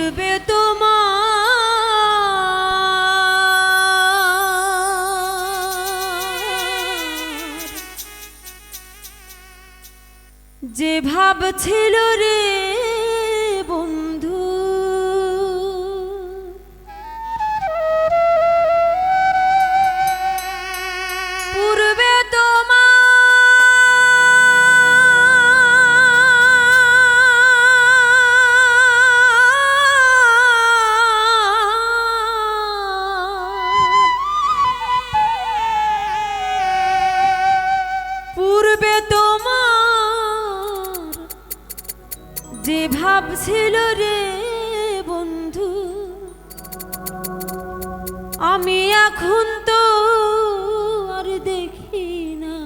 পূর্বে তোমার যে ভাব ছিল রে বন্ধু, পূর্বে যে ভাব ছিল রে বন্ধু, আমি এখন তো আর দেখি না।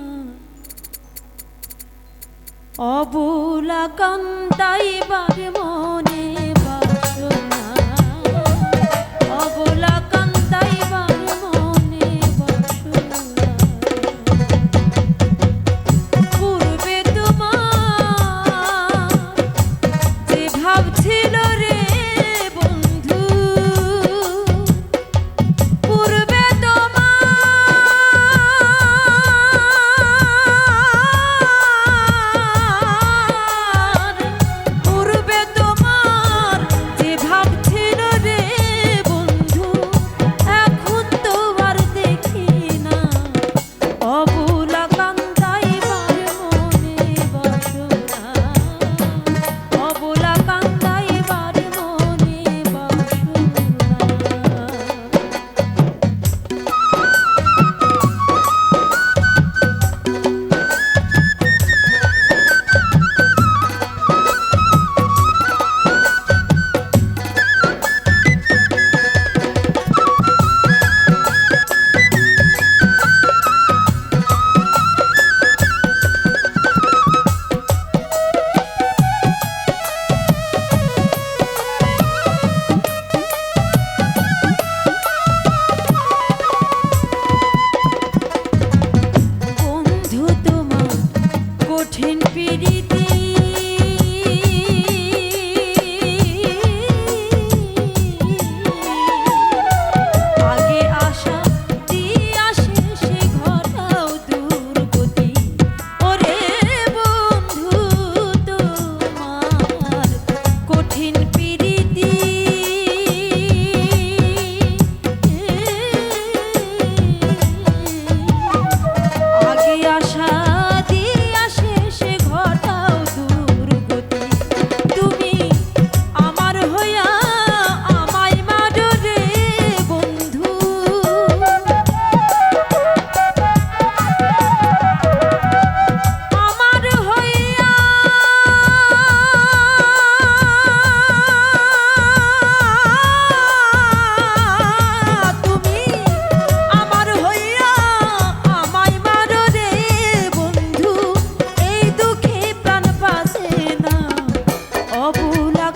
অবলা কান্দাইবার মনে বাসনা, অবলা কান্দাইবার মনে বাসনা। পূর্বে তোমার যে ভাব ছিল রে বন্ধু, পূর্বে তোমার যে ভাব ছিল রে বন্ধু, এখন তো আর দেখি না। অবলা কান্দাইবার মনে বাসনা, অবলা কান্দাইবার মনে বাসনা। বন্ধু তোমার কঠিন পিরিতি, আগে আশা দিয়া শেষে ঘটাও দুর্গতি। ওরে বন্ধু তোমার কঠিন পিরিতি, আগে আশা দিয়া শেষে ঘটাও দুর্গতি। তুমি আমার হইয়া আমায় মারো রে বন্ধু, আমার হইয়া তুমি আমার হইয়া আমায় মারো রে বন্ধু, এই দুঃখে প্রাণ বাঁচে না। অবলা